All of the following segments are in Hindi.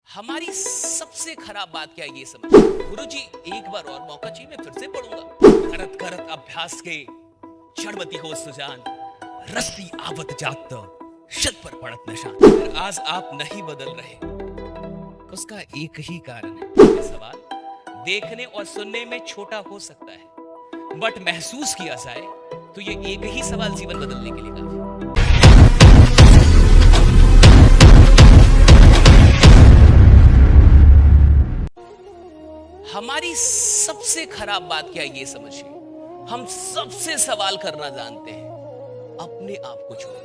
हमारी सबसे खराब बात क्या है ये समझ। गुरुजी एक बार और मौका चाहिए, मैं फिर से पढ़ूंगा। करत करत अभ्यास के चढ़वती हो सुजान, रस्ती आवत जात शत पर पड़त निशान। अगर आज आप नहीं बदल रहे, उसका एक ही कारण है। ये सवाल देखने और सुनने में छोटा हो सकता है, बट महसूस किया जाए तो ये एक ही सवाल जीवन बदलने के लिए काफी। हमारी सबसे खराब बात क्या है ये समझिए, हम सबसे सवाल करना जानते हैं अपने आप को छोड़।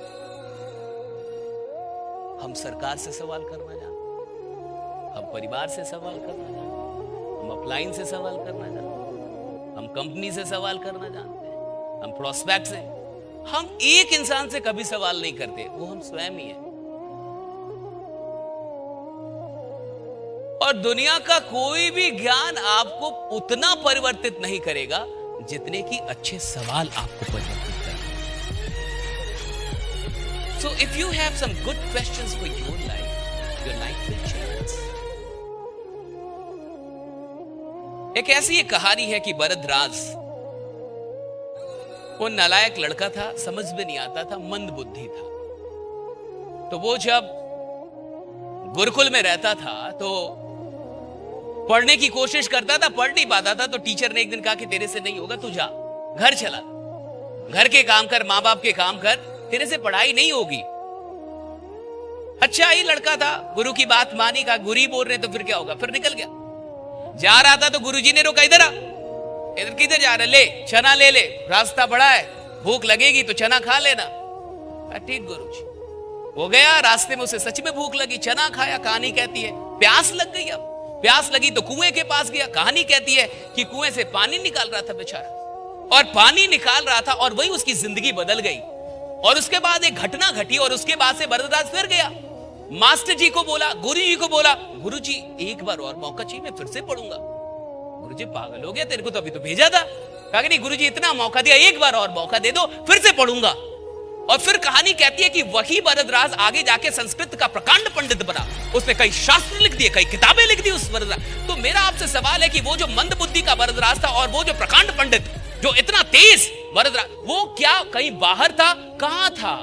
हम सरकार से सवाल करना जानते हैं, हम परिवार से सवाल करना जानते हैं, हम अपलाइन से सवाल करना जानते हैं, हम कंपनी से सवाल करना जानते हैं, हम प्रोस्पेक्ट से। हम एक इंसान से कभी सवाल नहीं करते, वो हम स्वयं ही हैं। और दुनिया का कोई भी ज्ञान आपको उतना परिवर्तित नहीं करेगा जितने कि अच्छे सवाल आपको परिवर्तित करेंगे। So if you have some good questions for your life will change. एक ऐसी एक कहानी है कि भरद्वाज, वो नालायक लड़का था, समझ में नहीं आता था, मंद बुद्धि था। तो वो जब गुरुकुल में रहता था तो पढ़ने की कोशिश करता था, पढ़ नहीं पाता था। तो टीचर ने एक दिन कहा कि तेरे से नहीं होगा, तू जा, घर चला, घर के काम कर, मां बाप के काम कर, तेरे से पढ़ाई नहीं होगी। अच्छा ही लड़का था, गुरु की बात मानी, कहा गुरु ही बोल रहे तो फिर क्या होगा, फिर निकल गया। जा रहा था तो गुरुजी ने रोका, इधर आ, इधर किधर जा रहा, ले चना ले ले, रास्ता बड़ा है, भूख लगेगी तो चना खा लेना। ठीक गुरुजी। वो गया, रास्ते में उसे सच में भूख लगी, चना खाया। कहानी कहती है प्यास लग गई। अब प्यास लगी तो कुएं के पास गया। कहानी कहती है कि कुएं से पानी निकाल रहा था बेचारा, और पानी निकाल रहा था और वही उसकी जिंदगी बदल गई। और उसके बाद एक घटना घटी और उसके बाद से भरद्वाज फिर गया, मास्टर जी को बोला, गुरु जी को बोला, गुरु जी एक बार और मौका चाहिए, मैं फिर से पढ़ूंगा। गुरु जी पागल हो गया, तेरे को तो अभी तो भेजा था। कहा नहीं गुरु जी इतना मौका दिया, एक बार और मौका दे दो, फिर से पढ़ूंगा। और फिर कहानी कहती है कि वही भरद्वाज आगे जाके संस्कृत का प्रकांड पंडित बना। उसने कई शास्त्र लिख दिए, कई किताबें लिख दी उस भरद्वाज। तो मेरा आपसे सवाल है कि वो जो मंद बुद्धि का भरद्वाज था और वो जो प्रकांड पंडित, जो इतना तेज भरद्वाज, वो क्या कहीं बाहर था? कहां था?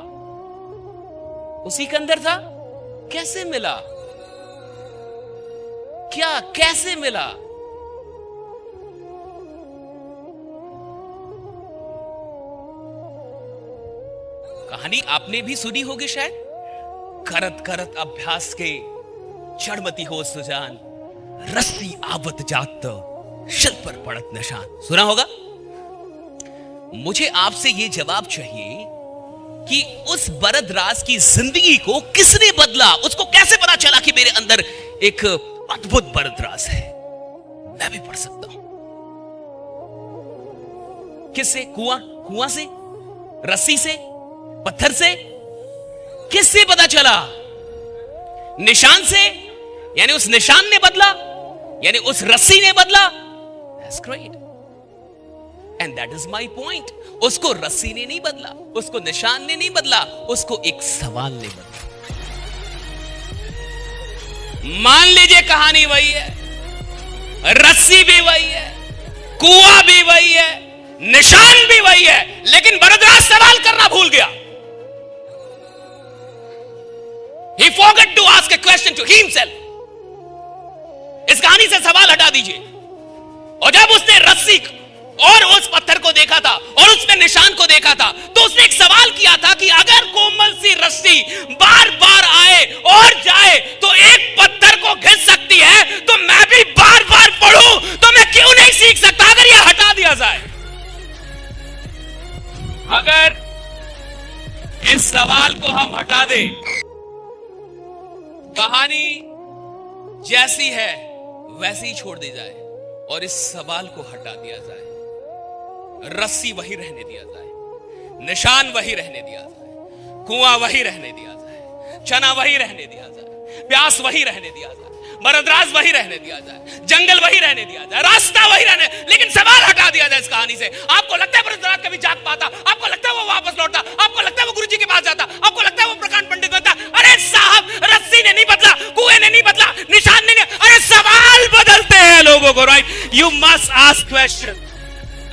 उसी के अंदर था। कैसे मिला? क्या कैसे मिला? कहानी आपने भी सुनी होगी शायद। करत करत अभ्यास के चढ़मती हो सुजान, रस्ती आवत जात शत पर पड़त निशान। सुना होगा। मुझे आपसे यह जवाब चाहिए कि उस भरद्वाज की जिंदगी को किसने बदला? उसको कैसे पता चला कि मेरे अंदर एक अद्भुत भरद्वाज है, मैं भी पढ़ सकता हूं। किससे? कुआं से, रस्सी से, पत्थर से? किससे पता चला? निशान से, यानी उस निशान ने बदला, यानी उस रस्सी ने बदला। That's great. And that is my point. उसको रस्सी ने नहीं बदला, उसको निशान ने नहीं बदला, उसको एक सवाल ने बदला। मान लीजिए कहानी वही है, रस्सी भी वही है, कुआं भी वही है, निशान भी वही है, लेकिन भरद्वाज सवाल करना भूल गया। He forgot to ask a question to himself. इस कहानी से सवाल हटा दीजिए। और जब उसने रस्सी और उस पत्थर को देखा था और उसने निशान को देखा था, तो उसने एक सवाल किया था कि अगर कोमल सी रस्सी बार बार आए और जाए तो एक पत्थर को घिस सकती है, तो मैं भी बार बार पढ़ूं तो मैं क्यों नहीं सीख सकता? अगर यह हटा दिया जाए, अगर इस सवाल को हम हटा दें, कहानी जैसी है वैसी ही छोड़ दी जाए और इस सवाल को हटा दिया जाए, रस्सी वही रहने दिया जाए, निशान वही रहने दिया जाए, कुआं वही रहने दिया जाए, चना वही रहने दिया जाए, प्यास वही रहने दिया जाए, भरद्वाज वही रहने दिया जाए, जंगल वही रहने दिया जाए, रास्ता वही रहने, लेकिन सवाल हटा दिया जाए इस कहानी से। आपको लगता है भरद्वाज कभी जाग पाता? आपको लगता है वो वापस लौटता? आपको लगता है वो गुरुजी के पास जाता? आपको लगता है वो प्रकांड पंडित बनता? अरे साहब, रस्सी ने नहीं बदला, कुएं ने नहीं बदला, निशान लोगों को, right? You must ask question.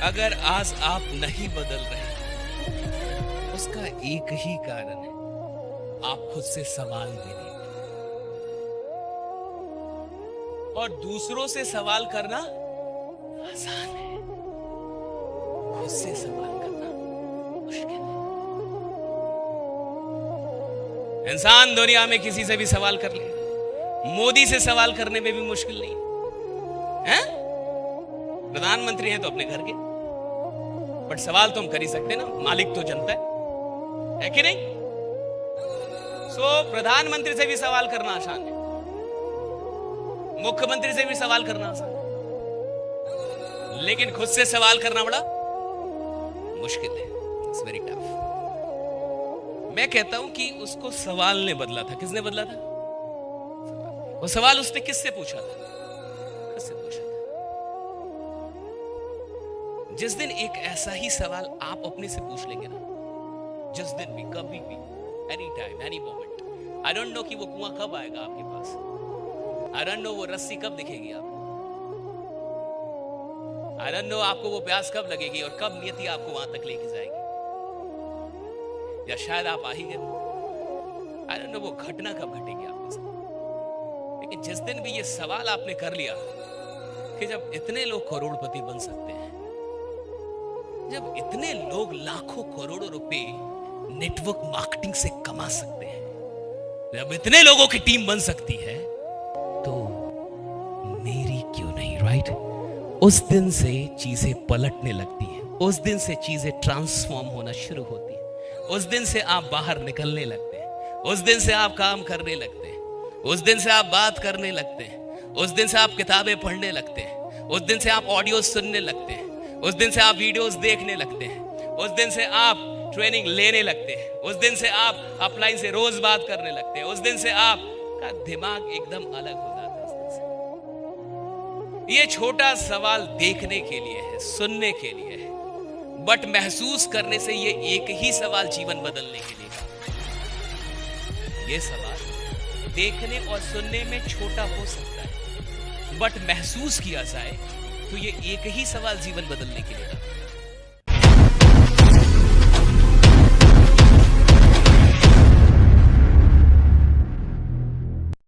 अगर आज आप नहीं बदल रहे, उसका एक ही कारण है, आप खुद से सवाल भी नहीं करते। और दूसरों से सवाल करना आसान है, खुद से सवाल करना मुश्किल है। इंसान दुनिया में किसी से भी सवाल कर ले, मोदी से सवाल करने में भी मुश्किल नहीं है। प्रधानमंत्री हैं तो अपने घर के, बट सवाल तो हम कर ही सकते ना, मालिक तो जनता है कि नहीं? सो प्रधानमंत्री से भी सवाल करना आसान है, मुख्यमंत्री से भी सवाल करना आसान है, लेकिन खुद से सवाल करना बड़ा मुश्किल है। It's very tough. मैं कहता हूं कि उसको सवाल ने बदला था। किसने बदला था? वो सवाल उसने किससे पूछा था? किससे पूछा था? जिस दिन एक ऐसा ही सवाल आप अपने से पूछ लेंगे ना, जिस दिन भी, कभी भी, any time, any moment, I don't know कि वो कुआं कब आएगा आपके पास, आई डोंट नो वो रस्सी कब दिखेगी आपको, आई डोंट नो आपको वो प्यास कब लगेगी और कब नियति आपको वहां तक लेके जाएगी, या शायद आप आ ही गए, आई डोंट नो वो घटना कब घटेगी आपके साथ। लेकिन जिस दिन भी ये सवाल आपने कर लिया कि जब इतने लोग करोड़पति बन सकते हैं, जब इतने लोग लाखों करोड़ों रुपए नेटवर्क मार्केटिंग से कमा सकते हैं, जब इतने लोगों की टीम बन सकती है, तो मेरी क्यों नहीं, राइट? उस दिन से चीजें पलटने लगती हैं, उस दिन से चीजें ट्रांसफॉर्म होना शुरू होती हैं, उस दिन से आप बाहर निकलने लगते हैं, उस दिन से आप काम करने लगते हैं, उस दिन से आप बात करने लगते हैं, उस दिन से आप किताबें पढ़ने लगते हैं, उस दिन से आप ऑडियो सुनने लगते हैं, उस दिन से आप वीडियोस देखने लगते हैं, उस दिन से आप ट्रेनिंग लेने लगते हैं, उस दिन से आप अपलाइन से रोज बात करने लगते हैं, उस दिन से आपका दिमाग एकदम अलग हो जाता है। उस दिन से ये छोटा सवाल देखने के लिए है, सुनने के लिए है, बट महसूस करने से ये एक ही सवाल जीवन बदलने के लिए है। ये सवाल देखने और सुनने में छोटा हो सकता है, बट महसूस किया जाए तो ये एक ही सवाल जीवन बदलने के लिए था।